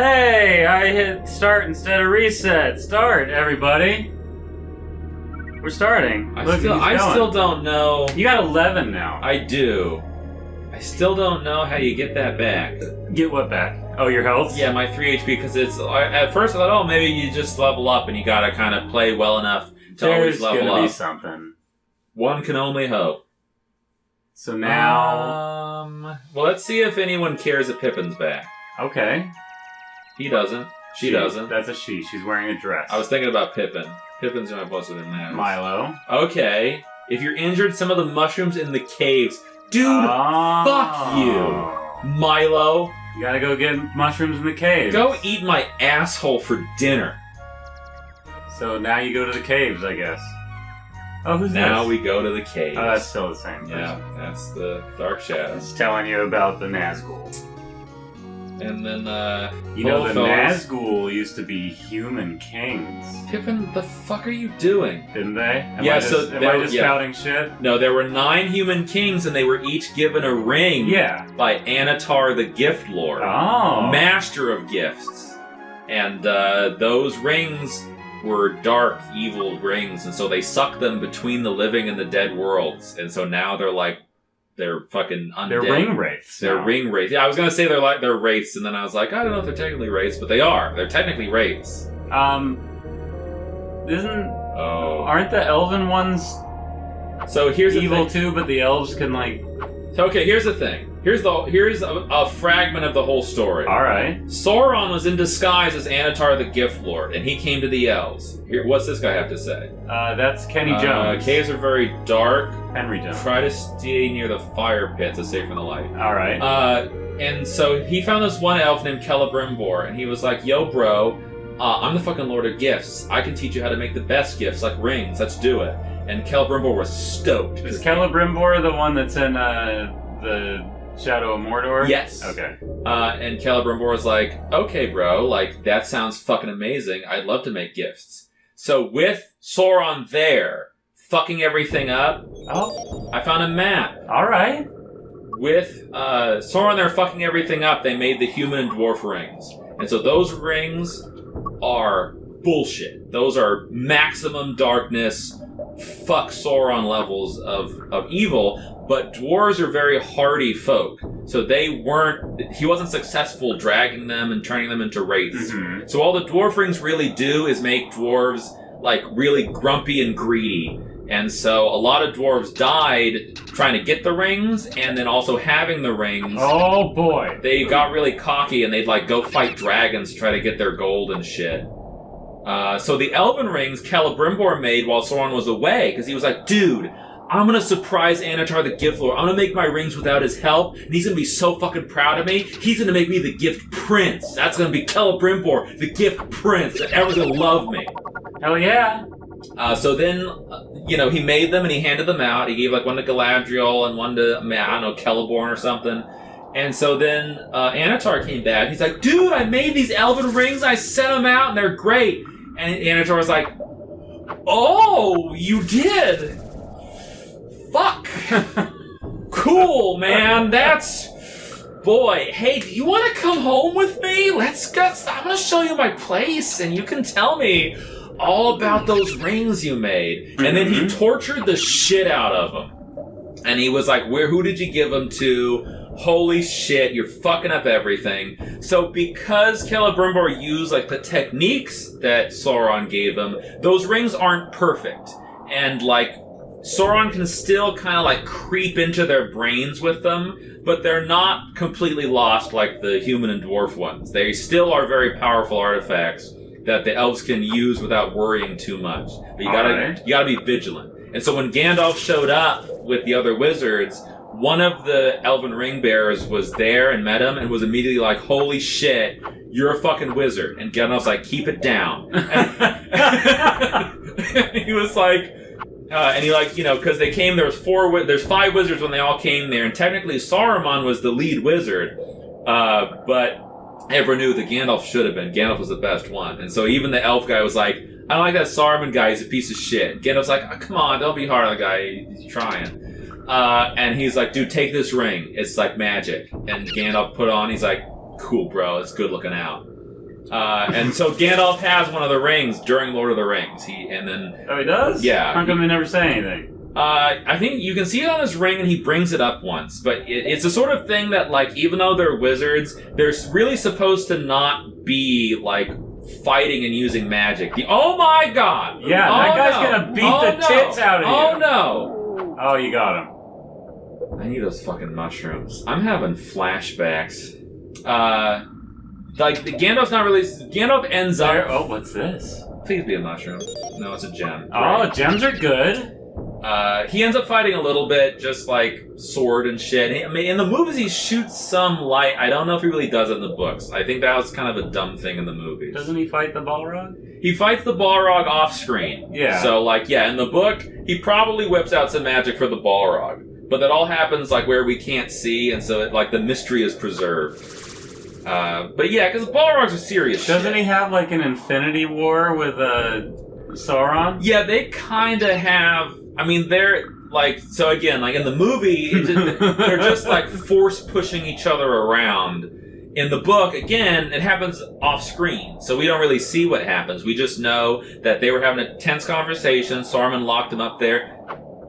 Hey, I hit start instead of reset. Start, everybody. We're starting. I still don't know. You got 11 now. I do. I still don't know how you get that back. Get what back? Oh, your health? Yeah, my 3 HP, because at first I thought, oh, maybe you just level up and you gotta kind of play well enough to always level up. There's gonna be something. One can only hope. So now... well, let's see if anyone cares that Pippin's back. Okay. He doesn't. She doesn't. That's a she. She's wearing a dress. I was thinking about Pippin. Pippin's my boss within that. Milo. Okay. If you're injured, some of the mushrooms in the caves. Dude, fuck you. Milo. You gotta go get mushrooms in the caves. Go eat my asshole for dinner. So now you go to the caves, I guess. Oh, who's now this? we go to the caves. Oh, that's still the same person. Yeah, that's the Dark Shadows. It's telling you about the Nazgul. And then, you know, the Nazgul used to be human kings. Pippin, the fuck are you doing? Didn't they? Am I just spouting shit? No, there were 9 human kings, and they were each given a ring. Yeah. By Anatar the Gift Lord. Oh. Master of Gifts. And those rings were dark, evil rings, and so they sucked them between the living and the dead worlds. And so now they're fucking undead. They're ring wraiths. They're ring wraiths. Yeah, I was gonna say they're wraiths, and then I was like, I don't know if they're technically wraiths, but they are. They're technically wraiths. Aren't the elven ones so here's evil too, but the elves can So okay, here's the thing. Here's a fragment of the whole story. Alright. Sauron was in disguise as Anatar the Gift Lord, and he came to the elves. Here, what's this guy have to say? That's Kenny Jones. Caves are very dark. Henry Jones. Try to stay near the fire pits to save from the light. Alright. And so he found this one elf named Celebrimbor, and he was like, yo, bro, I'm the fucking Lord of Gifts. I can teach you how to make the best gifts, like rings. Let's do it. And Celebrimbor was stoked. Is Celebrimbor the one that's in the Shadow of Mordor? Yes. Okay. And Celebrimbor was like, okay, bro, that sounds fucking amazing. I'd love to make gifts. So with Sauron there, fucking everything up, I found a map. Alright. With Sauron there fucking everything up, they made the human and dwarf rings. And so those rings are bullshit. Those are maximum darkness, fuck Sauron levels of evil. But dwarves are very hardy folk, so he wasn't successful dragging them and turning them into wraiths. Mm-hmm. So all the dwarf rings really do is make dwarves, really grumpy and greedy. And so a lot of dwarves died trying to get the rings, and then also having the rings. Oh boy. They got really cocky, and they'd, go fight dragons to try to get their gold and shit. So the elven rings Celebrimbor made while Sauron was away, because he was like, dude, I'm gonna surprise Anatar the Gift Lord. I'm gonna make my rings without his help, and he's gonna be so fucking proud of me. He's gonna make me the Gift Prince. That's gonna be Celebrimbor, the Gift Prince, and everyone's gonna love me. Hell yeah. So then, he made them and he handed them out. He gave one to Galadriel and one to, Celeborn or something. And so then Anatar came back. He's like, dude, I made these elven rings. I sent them out and they're great. And Anatar was like, oh, you did? Fuck. Cool, man. Boy, hey, do you want to come home with me? Let's go. I'm going to show you my place, and you can tell me all about those rings you made. And then he tortured the shit out of them. And he was like, who did you give them to? Holy shit, you're fucking up everything. So because Celebrimbor used, the techniques that Sauron gave him, those rings aren't perfect. And, Sauron can still kind of creep into their brains with them, but they're not completely lost like the human and dwarf ones. They still are very powerful artifacts that the elves can use without worrying too much. But you gotta be vigilant. And so when Gandalf showed up with the other wizards, one of the elven ring bearers was there and met him and was immediately like, holy shit, you're a fucking wizard. And Gandalf's like, keep it down. He was like, and he because they came, there's 5 wizards when they all came there, and technically Saruman was the lead wizard, but everyone knew that Gandalf should have been. Gandalf was the best one. And so even the elf guy was like, I don't like that Saruman guy, he's a piece of shit. Gandalf's like, oh, come on, don't be hard on the guy, he's trying. And he's like, dude, take this ring, it's like magic. And Gandalf put on, he's like, cool bro, it's good looking out. And so Gandalf has one of the rings during Lord of the Rings. Oh, he does? Yeah. How come they never say anything? I think you can see it on his ring, and he brings it up once. But it's a sort of thing that, like, even though they're wizards, they're really supposed to not be, like, fighting and using magic. Oh my god! Yeah, that guy's gonna beat the tits out of you. Oh no! Oh, you got him. I need those fucking mushrooms. I'm having flashbacks. Like, Gandalf's not really... Gandalf ends up... Oh, what's this? Please be a mushroom. No, it's a gem. Oh, gems are good. He ends up fighting a little bit, just like sword and shit. I mean, in the movies he shoots some light. I don't know if he really does it in the books. I think that was kind of a dumb thing in the movies. Doesn't he fight the Balrog? He fights the Balrog off screen. Yeah. So, like, yeah, in the book, he probably whips out some magic for the Balrog. But that all happens, like, where we can't see, and so, like, the mystery is preserved. But yeah, because Balrog's a serious shit. Doesn't he have, like, an Infinity War with, Sauron? Yeah, they kind of have... I mean, they're, like... So, again, like, in the movie, they're just, like, force-pushing each other around. In the book, again, it happens off-screen, so we don't really see what happens. We just know that they were having a tense conversation, Saruman locked him up there.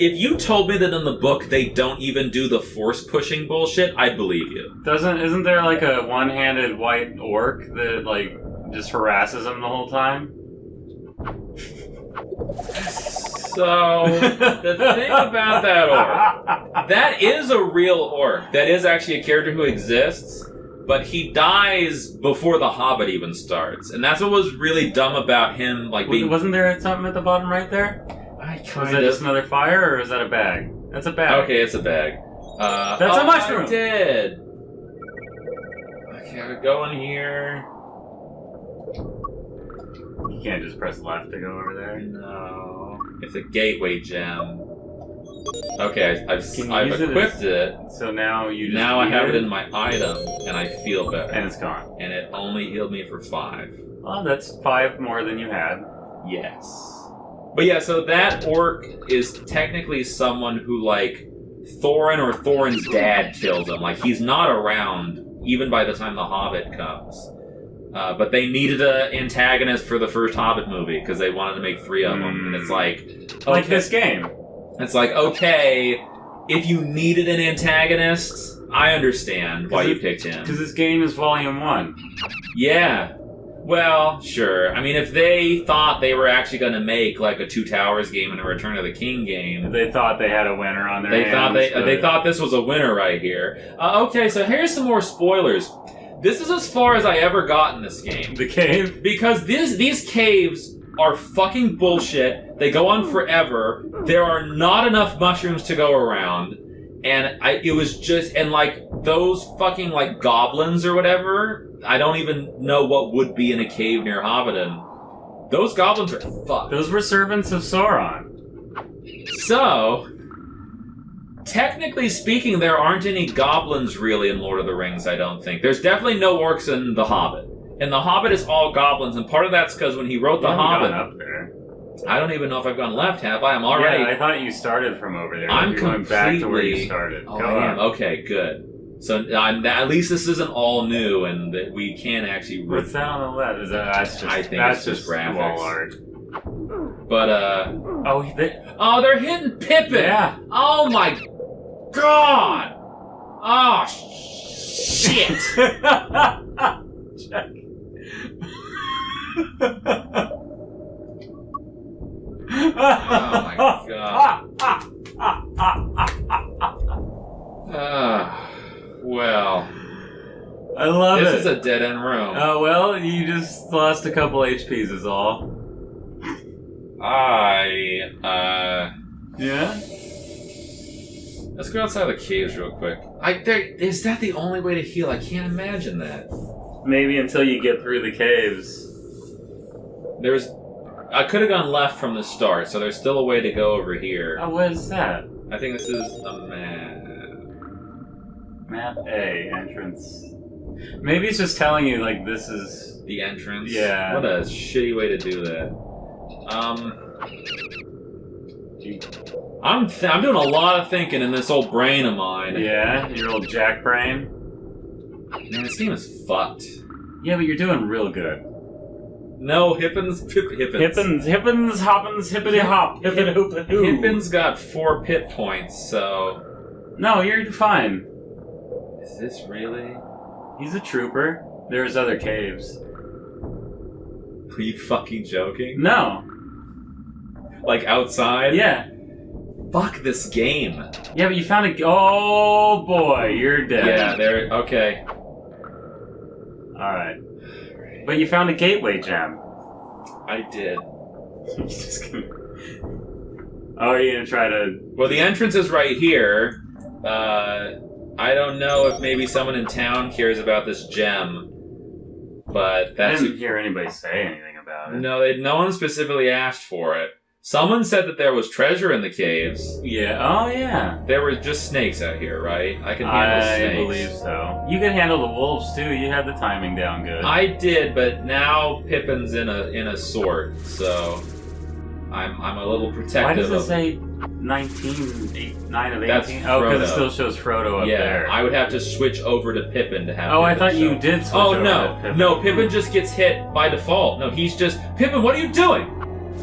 If you told me that in the book they don't even do the force-pushing bullshit, I'd believe you. Isn't there, like, a one-handed white orc that, like, just harasses him the whole time? So, the thing about that orc, that is a real orc. That is actually a character who exists, but he dies before The Hobbit even starts. And that's what was really dumb about him, like, being... Wasn't there something at the bottom right there? Was that just another fire, or is that a bag? That's a bag. Okay, it's a bag. That's a mushroom! I did! Okay, I would go in here... You can't just press left to go over there? No. It's a gateway gem. Okay, I've use equipped it. So now you just... Now I have it in my item, and I feel better. And it's gone. And it only healed me for 5. Well, that's 5 more than you had. Yes. But yeah, so that orc is technically someone who, like, Thorin or Thorin's dad killed him. Like, he's not around, even by the time The Hobbit comes. But they needed an antagonist for the first Hobbit movie, because they wanted to make 3 of them. And it's like... Okay, like this game. It's like, okay, if you needed an antagonist, I understand why you picked him. Because this game is Volume 1. Yeah. Well, sure. I mean, if they thought they were actually going to make, like, a Two Towers game and a Return of the King game... They thought they had a winner on their hands. They thought this was a winner right here. Okay, so here's some more spoilers. This is as far as I ever got in this game. The cave? Because these caves are fucking bullshit. They go on forever. There are not enough mushrooms to go around. And it was just... And, like, those fucking, like, goblins or whatever... I don't even know what would be in a cave near Hobbiton. Those goblins are fucked. Those were servants of Sauron. So, technically speaking, there aren't any goblins really in Lord of the Rings, I don't think. There's definitely no orcs in The Hobbit. And The Hobbit is all goblins, and part of that's because when he wrote The Hobbit... Gone up there. I don't even know if I've gone left, have I? I'm already... Yeah, I thought you started from over there. I'm going back to where you started. Oh, I am. Okay, good. So at least this isn't all new, and that we can actually. What's that on the left? I think it's just graphics. Wall art. But they're hitting Pippin. Yeah. Oh my god. Oh shit. Check. Oh my god. Well, I love it. This is a dead-end room. Oh, well, you just lost a couple HPs is all. Yeah? Let's go outside the caves real quick. Is that the only way to heal? I can't imagine that. Maybe until you get through the caves. I could have gone left from the start, so there's still a way to go over here. Oh, what is that? I think this is a map. Map A, entrance. Maybe it's just telling you, like, this is... The entrance? Yeah. What a shitty way to do that. I'm doing a lot of thinking in this old brain of mine. Yeah? Your old jack brain? Man, this game is fucked. Yeah, but you're doing real good. No, Hippins. Hoppins, hippity hop, hippity hoop. Hippins got 4 pit points, so. No, you're fine. Is this really? He's a trooper. There's other caves. Are you fucking joking? No. Like outside? Yeah. Fuck this game. Yeah, but you found a... Oh, boy, you're dead. Yeah, there... Okay. Alright. But you found a gateway gem. I did. I'm just gonna... Oh, are you gonna try to... Well, the entrance is right here. I don't know if maybe someone in town cares about this gem. But that's... I didn't hear anybody say anything about it. No, no one specifically asked for it. Someone said that there was treasure in the caves. Yeah. Oh, yeah. There were just snakes out here, right? I can handle snakes. I believe so. You can handle the wolves, too. You had the timing down good. I did, but now Pippin's in a sword, so I'm a little protective. Why does it of say 19, 9 of 18? That's Oh, because Frodo. it still shows Frodo up there. Yeah, I would have to switch over to Pippin to have. Oh, I Pippin thought you show. did switch Oh over no, to Pippin. no! Pippin just gets hit by default. No, he's just Pippin. What are you doing,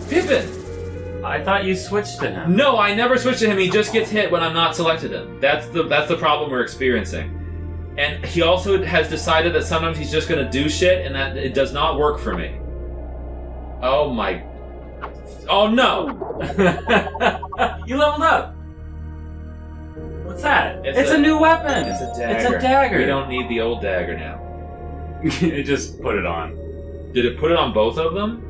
Pippin? I thought you switched to him. No, I never switch to him. He just gets hit when I'm not selected him. That's the problem we're experiencing. And he also has decided that sometimes he's just gonna do shit, and that it does not work for me. Oh my! Oh no! You leveled up. What's that? It's a new weapon. It's a dagger. It's a dagger. We don't need the old dagger now. It just put it on. Did it put it on both of them?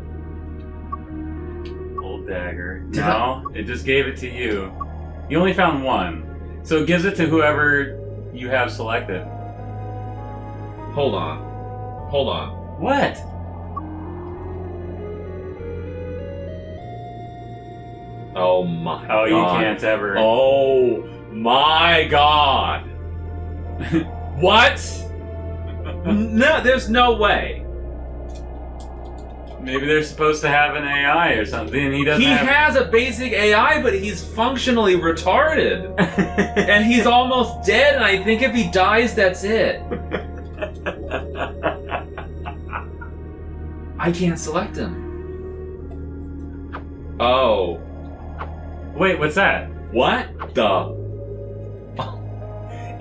Old dagger. No, it just gave it to you. You only found one. So it gives it to whoever you have selected. Hold on. Hold on. What? Oh my god. Oh, you can't ever. Oh my god. What? No, there's no way. Maybe they're supposed to have an AI or something, and he doesn't He has a basic AI, but he's functionally retarded. And he's almost dead, and I think if he dies, that's it. I can't select him. Oh. Wait, what's that? What the?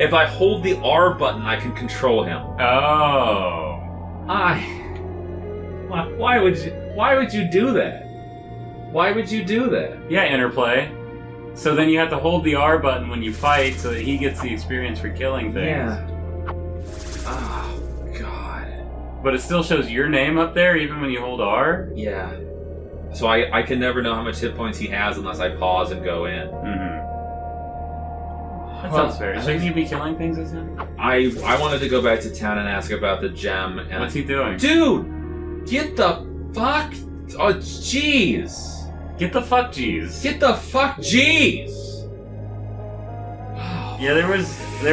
If I hold the R button, I can control him. Oh. Why would you do that? Why would you do that? Yeah, Interplay. So then you have to hold the R button when you fight so that he gets the experience for killing things. Yeah. Oh, God. But it still shows your name up there even when you hold R? Yeah. So I can never know how much hit points he has unless I pause and go in. Mm-hmm. That sounds fair. Shouldn't you be killing things as him? I wanted to go back to town and ask about the gem. And What's he doing? Dude! Get the fuck... Oh, jeez! Get the fuck G's. Get the fuck jeez! Yeah, there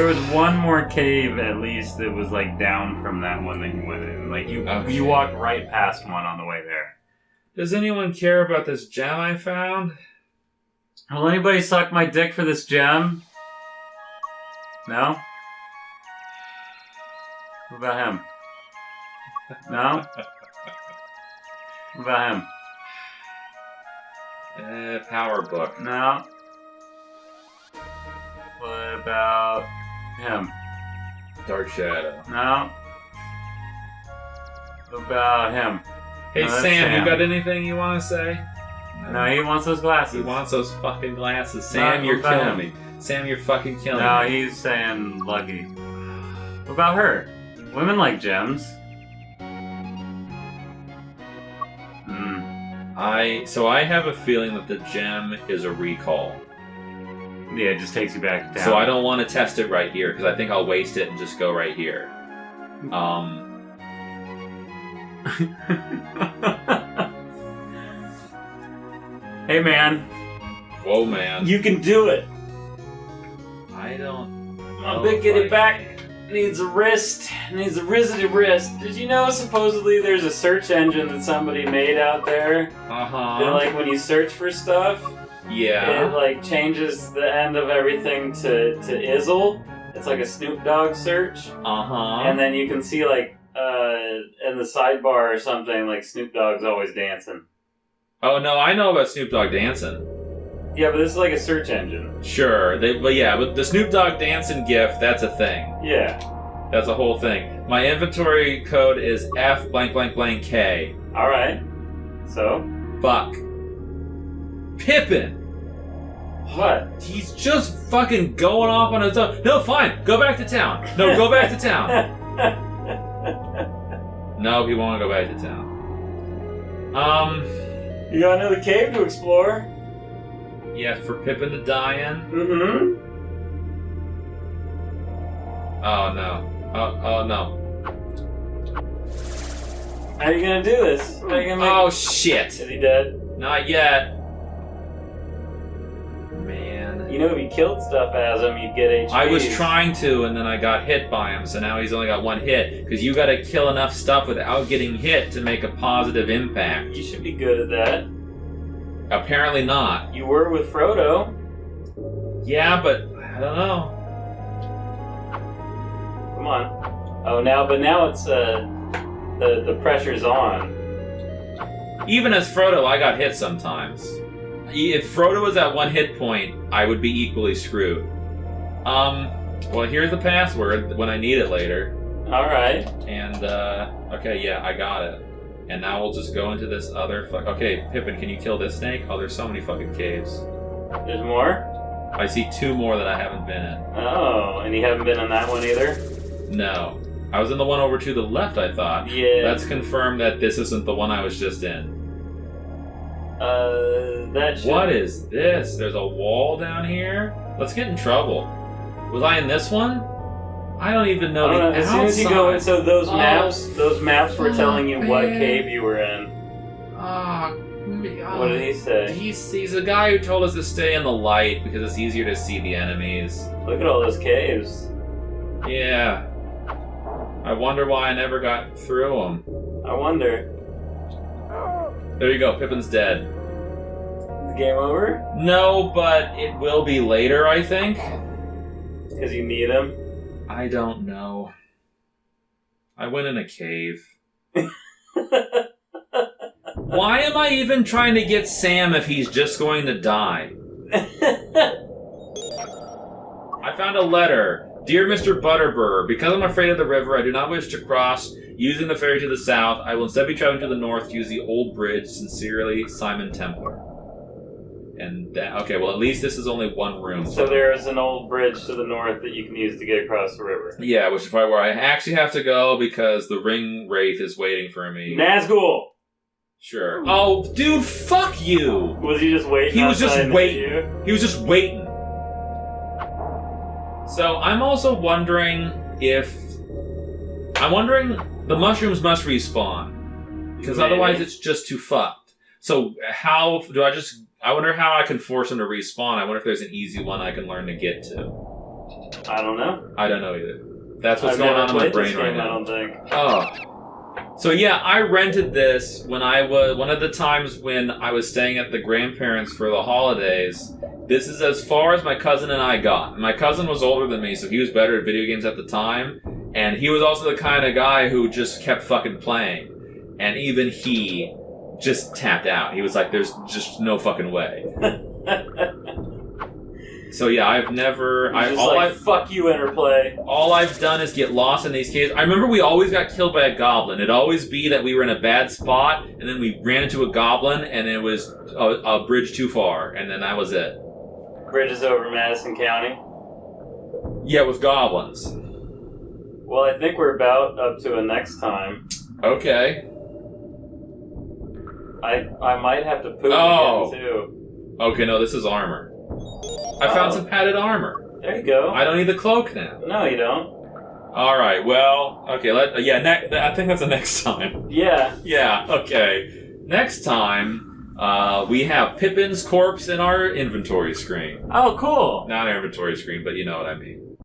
was one more cave at least that was like down from that one that you went in. Like you walked right past one on the way there. Does anyone care about this gem I found? Will anybody suck my dick for this gem? No? What about him? No? What about him? Power book. No? What about him? Dark Shadow. No? What about him? Hey, No, that's Sam, you got anything you want to say? No, he wants those glasses. He wants those fucking glasses. Sam, you're what about killing me. Sam, you're fucking killing No, me. he's saying lucky. What about her? Women like gems. So I have a feeling that the gem is a recall. Yeah, it just takes you back to town. So I don't want to test it right here because I think I'll waste it and just go right here. Hey man. Whoa, man. You can do it. I don't. My know big if giddy I- back needs a wrist. Needs a wristy wrist. Did you know supposedly there's a search engine that somebody made out there? That like when you search for stuff, Yeah. it like changes the end of everything to Izzle. It's like a Snoop Dogg search. Uh-huh. And then you can see like in the sidebar or something, like Snoop Dogg's always dancing. Oh, no, I know about Snoop Dogg dancing. Yeah, but this is like a search engine. Sure, but the Snoop Dogg dancing GIF, that's a thing. Yeah. That's a whole thing. My inventory code is F blank blank blank K. Alright. So? Fuck. Pippin! What? He's just fucking going off on his own. No, fine. Go back to town. No, go back to town. No, he won't go back to town. You got another cave to explore? Yeah, for Pippin to die in? Mm-hmm. Oh, no. Oh, no. How are you gonna do this? How are you gonna make Oh, shit. Is he dead? Not yet. Man. You know, if you killed stuff as him, you'd get HP. I was trying to, and then I got hit by him, so now he's only got one hit. Because you gotta kill enough stuff without getting hit to make a positive impact. You should be good at that. Apparently not. You were with Frodo. Yeah, but I don't know. Come on. Oh, now it's, the pressure's on. Even as Frodo, I got hit sometimes. If Frodo was at one hit point, I would be equally screwed. Well, here's the password when I need it later. Alright. And, okay, yeah, I got it. And now we'll just go into this other okay, Pippin, can you kill this snake? Oh, there's so many fucking caves. There's more? I see 2 more that I haven't been in. Oh, and you haven't been in that one either? No. I was in the one over to the left, I thought. Yeah. Let's confirm that this isn't the one I was just in. That should... What is this? There's a wall down here? Let's get in trouble. Was I in this one? I don't even know the As soon as you go in, so those maps were telling you what cave you were in. What did he say? He's a guy who told us to stay in the light because it's easier to see the enemies. Look at all those caves. Yeah. I wonder why I never got through them. I wonder. There you go, Pippin's dead. Is the game over? No, but it will be later, I think. Because you need him? I don't know. I went in a cave. Why am I even trying to get Sam if he's just going to die? I found a letter. Dear Mr. Butterbur, because I'm afraid of the river, I do not wish to cross using the ferry to the south. I will instead be traveling to the north to use the old bridge. Sincerely, Simon Templar. And okay, well, at least this is only one room. So there is an old bridge to the north that you can use to get across the river. Yeah, which is probably where I actually have to go because the ring wraith is waiting for me. Nazgul! Sure. Oh, dude, fuck you! Was he just waiting? He was just waiting. He was just waiting. So I'm also wondering if... I'm wondering the mushrooms must respawn. Because otherwise it's just too fucked. So how do I just... I wonder how I can force them to respawn. I wonder if there's an easy one I can learn to get to. I don't know. I don't know either. That's what's going on in my brain right now. I don't think. Oh. So yeah, I rented this when I was... One of the times when I was staying at the grandparents' for the holidays. This is as far as my cousin and I got. My cousin was older than me, so he was better at video games at the time. And he was also the kind of guy who just kept fucking playing. And even he just tapped out. He was like, there's just no fucking way. So yeah, I've never... fuck you, Interplay. All I've done is get lost in these caves. I remember we always got killed by a goblin. It'd always be that we were in a bad spot, and then we ran into a goblin, and it was a bridge too far, and then that was it. Bridges over Madison County? Yeah, with goblins. Well, I think we're about up to a next time. Okay. I might have to poop again, too. Okay, no, this is armor. I found some padded armor. There you go. I don't need the cloak now. No, you don't. Alright, well, okay, I think that's the next time. Yeah. Yeah, okay. Next time, we have Pippin's corpse in our inventory screen. Oh, cool. Not our inventory screen, but you know what I mean.